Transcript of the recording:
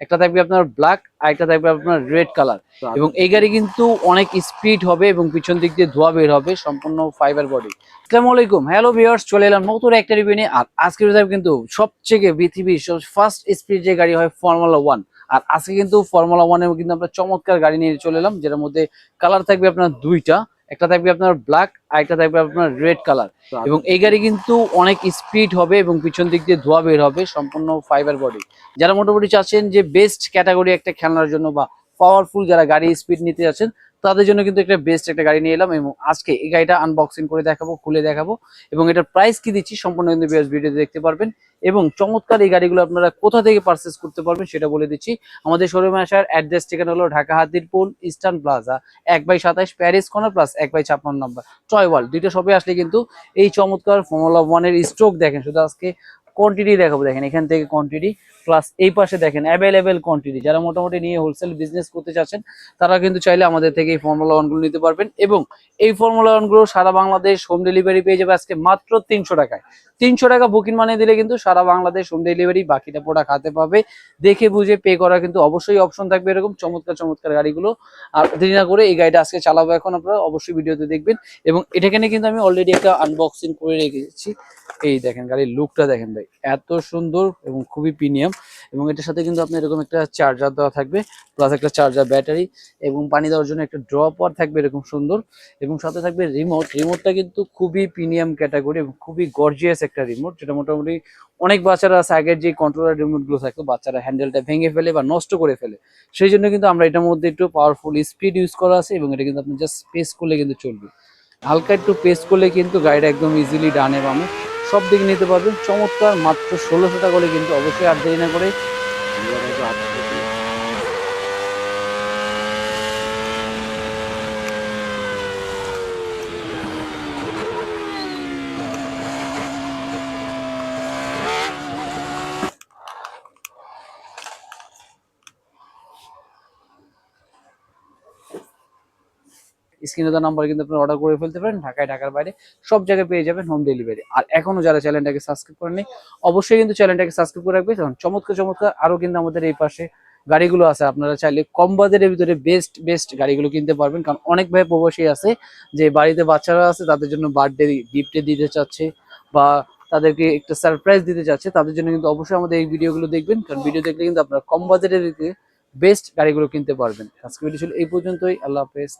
একটা থাকবে আপনার ব্ল্যাক আর একটা থাকবে আপনার রেড কালার। এবং এই গাড়ি কিন্তু অনেক স্পিড হবে এবং পিছন দিক দিয়ে ধোয়া বের হবে, সম্পূর্ণ ফাইবার বডি। আসসালামু আলাইকুম, হ্যালো ভিউয়ার্স, চলে এলাম নতুন একটা রিভিউ নিয়ে। আর আজকের কিন্তু সবচেয়ে পৃথিবীর ফার্স্ট স্পিড যে গাড়ি হয় ফর্মুলা 1। আর আজকে কিন্তু ফর্মুলা 1 এর কিন্তু আমরা চমৎকার গাড়ি নিয়ে চলে এলাম, যেটার মধ্যে কালার থাকবে আপনার দুইটা, একটা থাকবে আপনার ব্ল্যাক আর একটা থাকবে আপনার রেড কালার। এবং এই গাড়ি কিন্তু অনেক স্পিড হবে এবং পিছন দিক দিয়ে ধোয়া বের হবে, সম্পূর্ণ ফাইবার বডি। যারা মোটামুটি চাচ্ছেন যে বেস্ট ক্যাটাগরি একটা খেলনার জন্য বা পাওয়ারফুল যারা গাড়ি স্পিড নিতে যাচ্ছেন, তাদের জন্য কিন্তু একটা বেস্ট একটা গাড়ি নিয়ে এলাম। এবং আজকে এই গাড়িটা আনবক্সিং করে দেখাবো, খুলে দেখাবো, এবং এটার প্রাইস কি দিচ্ছি সম্পূর্ণ কিন্তু ভিডিওতে দেখতে পারবেন। এবং চমৎকার এই গাড়িগুলো আপনারা কোথা থেকে পারচেস করতে পারবেন সেটা বলে দিচ্ছি। আমাদের শোরুমে আসার অ্যাড্রেস ঠিকানা হলো Dhaka Hatirpool eastern plaza 1/27 Paris corner plus 1/56 নম্বর টয় ওয়ার্ল্ড। দুইটা শপে আসলে কিন্তু এই চমৎকার ফর্মুলা 1 এর স্টক দেখেন। শুধু আজকে কোয়ান্টিটি দেখাবো, দেখেন এখান থেকে কোয়ান্টিটি, প্লাস এই পাশে দেখেন অ্যাভেলেবেল কোয়ান্টিটি। যারা মোটামুটি নিয়ে হোলসেল বিজনেস করতে চাচ্ছেন তারা কিন্তু চাইলে আমাদের থেকে এই ফর্মুলা 1 গুলো নিতে পারবেন। এবং এই ফর্মুলা 1 গুলো সারা বাংলাদেশ হোম ডেলিভারি পেয়ে যাবে আজকে মাত্র 300 টাকায়। 300 টাকা বুকিং মানে দিলে কিন্তু সারা বাংলাদেশ হোম ডেলিভারি, বাকিটা প্রোডাক্ট হাতে পাবে। দেখে বুঝে পে করা কিন্তু অবশ্যই অপশন থাকবে এরকম চমৎকার চমৎকার গাড়িগুলো। আর দেরি না করে এই গাড়িটা আজকে চালাবো, এখন আপনারা অবশ্যই ভিডিওতে দেখবেন। এবং এটাখানে কিন্তু আমি অলরেডি একটা আনবক্সিং করে রেখেছি। এই দেখেন গাড়ির লুকটা দেখেন ভাই, এত সুন্দর এবং খুবই প্রিমিয়াম। এবং এটার সাথে কিন্তু আপনার এরকম একটা চার্জার দেওয়া থাকবে, প্লাস একটা চার্জার ব্যাটারি, এবং পানি দেওয়ার জন্য একটা ড্রপার থাকবে এরকম সুন্দর। এবং সাথে থাকবে রিমোটটা কিন্তু খুবই প্রিমিয়াম ক্যাটাগরি এবং খুবই গর্জিয়াস একটা রিমোট, যেটা মোটামুটি অনেক বাচ্চারা আছে আগের যে কন্ট্রোলার রিমোট গুলো থাকতো, বাচ্চারা হ্যান্ডেলটা ভেঙে ফেলে বা নষ্ট করে ফেলে। সেই জন্য কিন্তু আমরা এটার মধ্যে একটু পাওয়ারফুল স্পিড ইউজ করা আছে, এবং এটা কিন্তু আপনি জাস্ট প্রেস করলে কিন্তু চলবে। হালকা একটু প্রেস করলে কিন্তু গাড়িটা একদম ইজিলি ডানে বামে সব দিকে নিতে পারবেন। চমৎকার, মাত্র 1600 টাকা করে কিন্তু অবশ্যই আর দেরি না করে স্ক্রিনে দেওয়া নাম্বার কিন্তু আপনারা অর্ডার করে ফেলতে পারেন। ঢাকায়, ঢাকার বাইরে সব জায়গায় পেয়ে যাবেন হোম ডেলিভারি। আর এখনো যারা চ্যানেলটাকে সাবস্ক্রাইব করেননি অবশ্যই কিন্তু চ্যানেলটাকে সাবস্ক্রাইব করে রাখবেন। কারণ চমৎকার চমৎকার আরো কিন্তু আমাদের এই পাশে গাড়িগুলো আছে, আপনারা চাইলে কম বাজেটের ভিতরে বেস্ট বেস্ট গাড়িগুলো কিনতে পারবেন। কারণ অনেক ভাই প্রবাসী আছে যে বাড়িতে বাচ্চারা আছে, তাদের জন্য বার্থডে গিফটে দিতে চাচ্ছে বা তাদেরকে একটা সারপ্রাইজ দিতে চাচ্ছে, তাদের জন্য কিন্তু অবশ্যই আমাদের এই ভিডিওগুলো দেখবেন। কারণ ভিডিও দেখলে কিন্তু আপনারা কম বাজেটের বেস্ট গাড়িগুলো কিনতে পারবেন। আজকে ভিডিও ছিল এই পর্যন্তই। আল্লাহ হাফেজ।